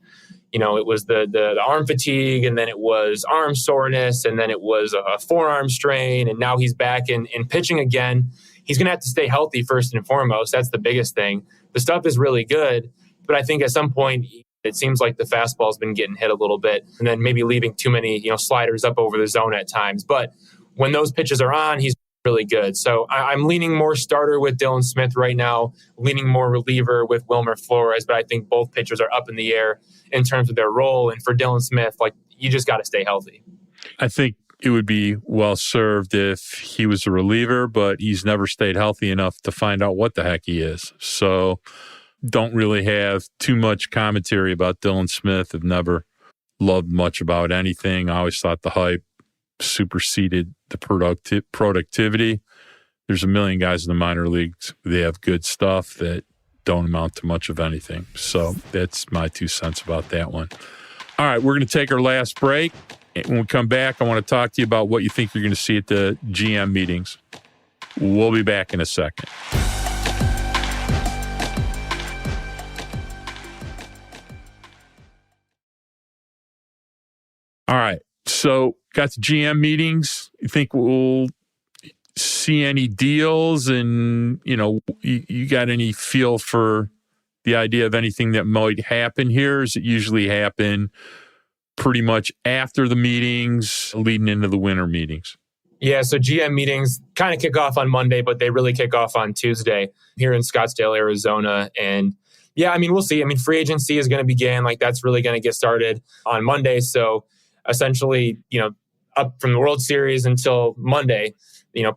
the arm fatigue, and then it was arm soreness, and then it was a forearm strain, and now he's back in pitching again. He's going to have to stay healthy first and foremost. That's the biggest thing. The stuff is really good, but I think at some point it seems like the fastball's been getting hit a little bit, and then maybe leaving too many sliders up over the zone at times. But when those pitches are on, he's really good. So I'm leaning more starter with Dylan Smith right now, leaning more reliever with Wilmer Flores, but I think both pitchers are up in the air in terms of their role. And for Dylan Smith, you just got to stay healthy. I think it would be well served if he was a reliever, but he's never stayed healthy enough to find out what the heck he is. So don't really have too much commentary about Dylan Smith. I've never loved much about anything. I always thought the hype superseded the productivity. There's a million guys in the minor leagues. They have good stuff that don't amount to much of anything. So that's my 2 cents about that one. All right, we're going to take our last break. When we come back, I want to talk to you about what you think you're going to see at the GM meetings. We'll be back in a second. All right, so got the GM meetings. You think we'll see any deals, and you got any feel for the idea of anything that might happen here? Does it usually happen pretty much after the meetings, leading into the winter meetings? Yeah, so GM meetings kind of kick off on Monday, but they really kick off on Tuesday here in Scottsdale, Arizona. And yeah, I mean, we'll see. I mean, free agency is going to begin. That's really going to get started on Monday. So essentially, up from the World Series until Monday,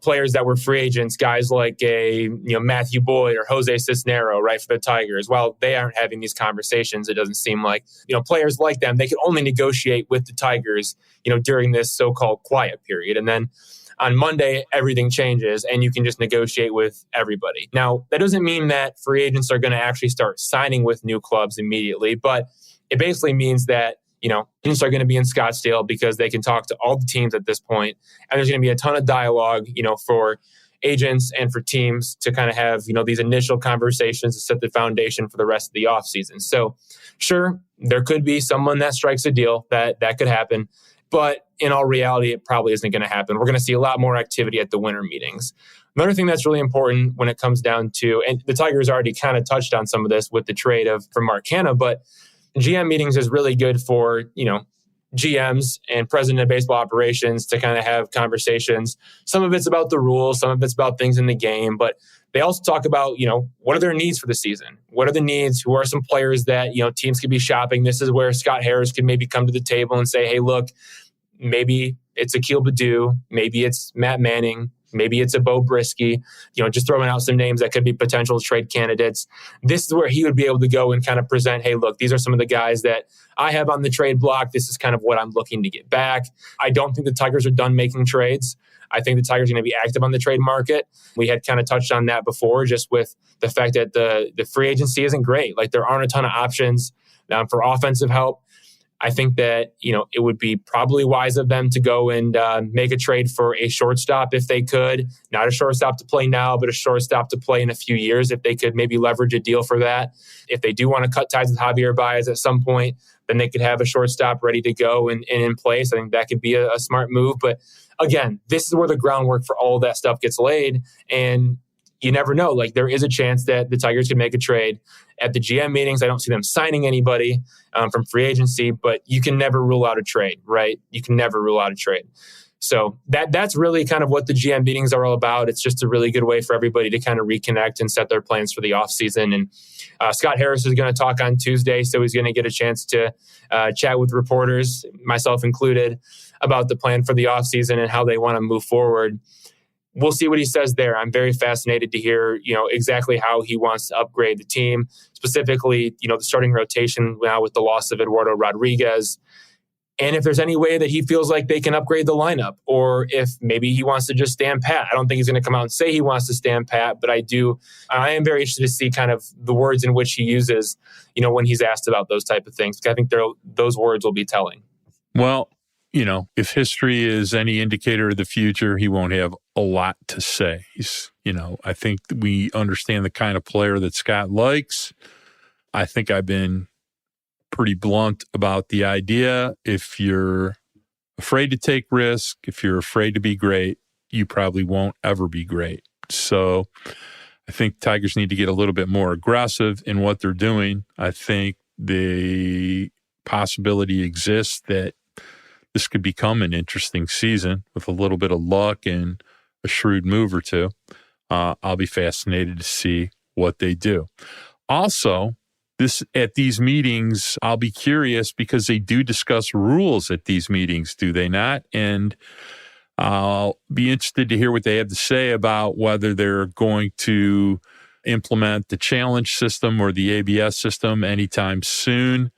players that were free agents, guys like Matthew Boyd or Jose Cisnero, right, for the Tigers. While they aren't having these conversations, it doesn't seem like, players like them, they can only negotiate with the Tigers, during this so-called quiet period. And then on Monday, everything changes and you can just negotiate with everybody. Now, that doesn't mean that free agents are going to actually start signing with new clubs immediately, but it basically means that agents are going to be in Scottsdale because they can talk to all the teams at this point, and there's going to be a ton of dialogue, for agents and for teams to kind of have, these initial conversations to set the foundation for the rest of the offseason. So sure, there could be someone that strikes a deal that could happen, but in all reality, it probably isn't going to happen. We're going to see a lot more activity at the winter meetings. Another thing that's really important when it comes down to, and the Tigers already kind of touched on some of this with the trade for Mark Canha, but GM meetings is really good for, GMs and president of baseball operations to kind of have conversations. Some of it's about the rules, some of it's about things in the game, but they also talk about, what are their needs for the season? What are the needs? Who are some players that, teams could be shopping? This is where Scott Harris could maybe come to the table and say, hey, look, maybe it's Akil Baddoo, maybe it's Matt Manning, maybe it's a Bo Brisky, just throwing out some names that could be potential trade candidates. This is where he would be able to go and kind of present, hey, look, these are some of the guys that I have on the trade block. This is kind of what I'm looking to get back. I don't think the Tigers are done making trades. I think the Tigers are going to be active on the trade market. We had kind of touched on that before, just with the fact that the free agency isn't great. Like, there aren't a ton of options for offensive help. I think that, it would be probably wise of them to go and make a trade for a shortstop if they could. Not a shortstop to play now, but a shortstop to play in a few years if they could maybe leverage a deal for that. If they do want to cut ties with Javier Baez at some point, then they could have a shortstop ready to go and in place. I think that could be a smart move. But again, this is where the groundwork for all of that stuff gets laid. And you never know. Like, there is a chance that the Tigers could make a trade at the GM meetings. I don't see them signing anybody from free agency, but you can never rule out a trade, right? You can never rule out a trade. So that's really kind of what the GM meetings are all about. It's just a really good way for everybody to kind of reconnect and set their plans for the offseason. And Scott Harris is going to talk on Tuesday, so he's going to get a chance to chat with reporters, myself included, about the plan for the offseason and how they want to move forward. We'll see what he says there. I'm very fascinated to hear, exactly how he wants to upgrade the team, specifically, the starting rotation now with the loss of Eduardo Rodriguez. And if there's any way that he feels like they can upgrade the lineup, or if maybe he wants to just stand pat. I don't think he's going to come out and say he wants to stand pat, but I am very interested to see kind of the words in which he uses, when he's asked about those type of things. I think those words will be telling. Well, if history is any indicator of the future, he won't have a lot to say. He's, I think we understand the kind of player that Scott likes. I think I've been pretty blunt about the idea. If you're afraid to take risk, if you're afraid to be great, you probably won't ever be great. So I think Tigers need to get a little bit more aggressive in what they're doing. I think the possibility exists that this could become an interesting season with a little bit of luck and a shrewd move or two. I'll be fascinated to see what they do. Also, at these meetings, I'll be curious because they do discuss rules at these meetings, do they not? And I'll be interested to hear what they have to say about whether they're going to implement the challenge system or the ABS system anytime soon.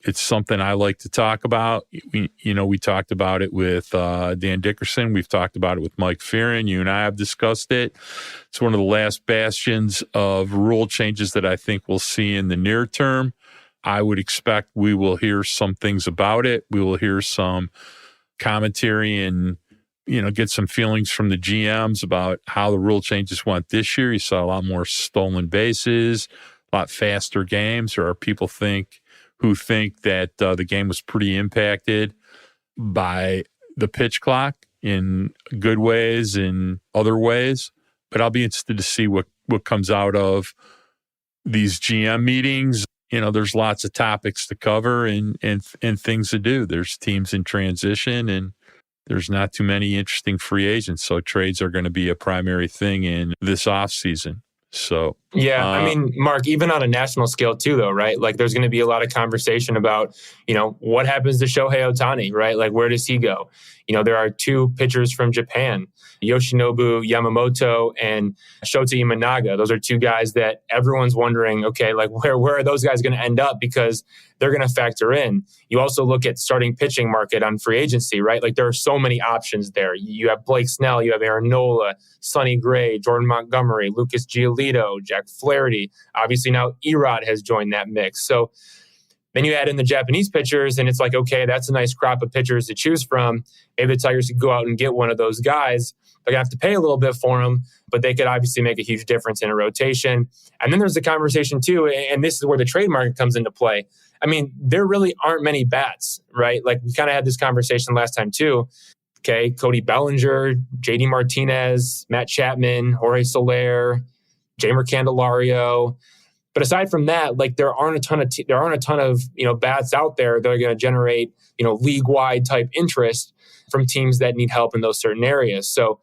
It's something I like to talk about. We talked about it with Dan Dickerson. We've talked about it with Mike Fearon. You and I have discussed it. It's one of the last bastions of rule changes that I think we'll see in the near term. I would expect we will hear some things about it. We will hear some commentary and, get some feelings from the GMs about how the rule changes went this year. You saw a lot more stolen bases, a lot faster games. There are people who think that the game was pretty impacted by the pitch clock in good ways and other ways. But I'll be interested to see what comes out of these GM meetings. There's lots of topics to cover and things to do. There's teams in transition and there's not too many interesting free agents. So trades are going to be a primary thing in this offseason. So Yeah, I mean, Mark, even on a national scale too, though, right? Like there's going to be a lot of conversation about, what happens to Shohei Ohtani, right? Like where does he go? There are two pitchers from Japan, Yoshinobu Yamamoto and Shota Imanaga. Those are two guys that everyone's wondering, okay, like where are those guys going to end up? Because they're going to factor in. You also look at starting pitching market on free agency, right? Like there are so many options there. You have Blake Snell, you have Aaron Nola, Sonny Gray, Jordan Montgomery, Lucas Giolito, Jack Flaherty. Obviously now Erod has joined that mix. So then you add in the Japanese pitchers, and it's like, okay, that's a nice crop of pitchers to choose from. Maybe the Tigers could go out and get one of those guys. They're going to have to pay a little bit for them, but they could obviously make a huge difference in a rotation. And then there's the conversation too, and this is where the trade market comes into play. I mean, there really aren't many bats, right? Like we kind of had this conversation last time too. Okay, Cody Bellinger, JD Martinez, Matt Chapman, Jorge Soler, Jeimer Candelario. But aside from that, like there aren't a ton of bats out there that are going to generate league-wide type interest from teams that need help in those certain areas. So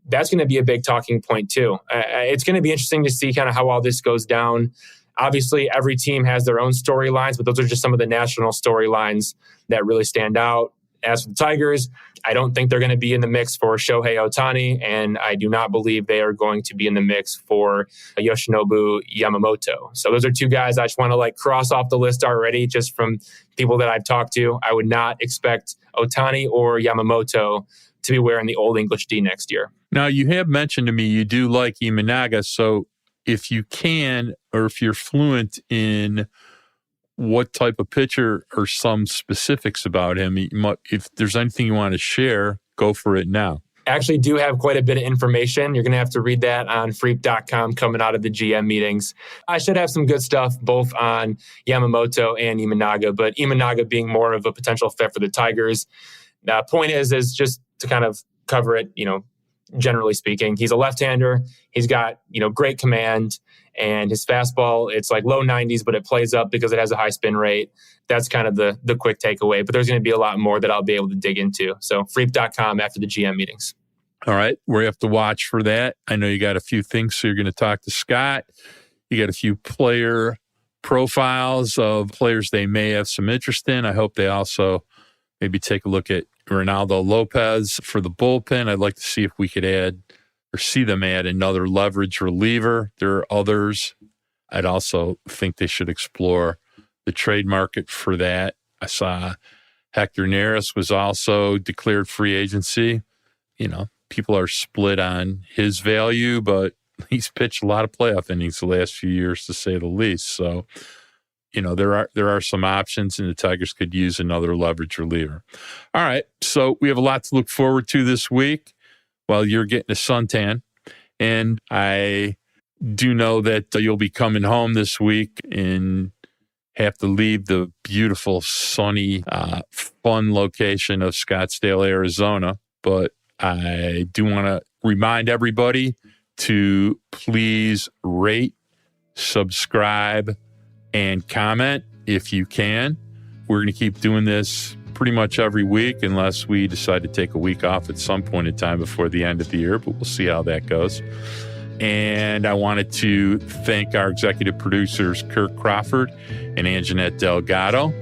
that's going to be a big talking point too. It's going to be interesting to see kind of how all this goes down. Obviously, every team has their own storylines, but those are just some of the national storylines that really stand out. As for the Tigers, I don't think they're going to be in the mix for Shohei Ohtani, and I do not believe they are going to be in the mix for Yoshinobu Yamamoto. So those are two guys I just want to cross off the list already, just from people that I've talked to. I would not expect Ohtani or Yamamoto to be wearing the Old English D next year. Now, you have mentioned to me you do like Imanaga, so if you can, or if you're fluent in what type of pitcher or some specifics about him, if there's anything you want to share, go for it now. Actually do have quite a bit of information. You're going to have to read that on freep.com coming out of the GM meetings. I should have some good stuff both on Yamamoto and Imanaga, but Imanaga being more of a potential fit for the Tigers. The point is just to kind of cover it, generally speaking, he's a left-hander. He's got, great command, and his fastball, it's like low 90s, but it plays up because it has a high spin rate. That's kind of the quick takeaway, but there's going to be a lot more that I'll be able to dig into. So freep.com after the GM meetings. All right. We have to watch for that. I know you got a few things, so you're going to talk to Scott. You got a few player profiles of players they may have some interest in. I hope they also maybe take a look at Ronaldo Lopez for the bullpen. I'd like to see if we could see them add another leverage reliever. There are others. I'd also think they should explore the trade market for that. I saw Hector Neris was also declared free agency. People are split on his value, but he's pitched a lot of playoff innings the last few years, to say the least. So, there are some options, and the Tigers could use another leverage reliever. All right, so we have a lot to look forward to this week while you're getting a suntan. And I do know that you'll be coming home this week and have to leave the beautiful, sunny, fun location of Scottsdale, Arizona. But I do want to remind everybody to please rate, subscribe, and comment if you can. We're going to keep doing this pretty much every week unless we decide to take a week off at some point in time before the end of the year, but we'll see how that goes. And I wanted to thank our executive producers, Kirk Crawford and Anjanette Delgado.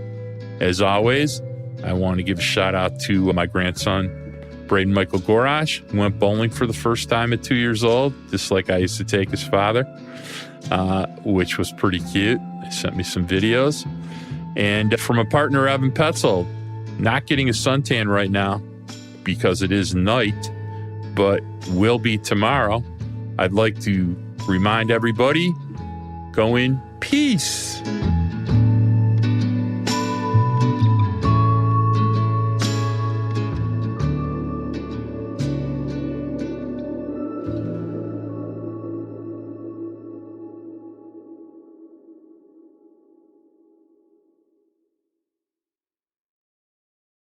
As always, I want to give a shout out to my grandson, Braden Michael Gorash, who went bowling for the first time at 2 years old, just like I used to take his father, which was pretty cute. He sent me some videos. And from a partner, Evan Petzold, not getting a suntan right now because it is night, but will be tomorrow. I'd like to remind everybody, go in peace.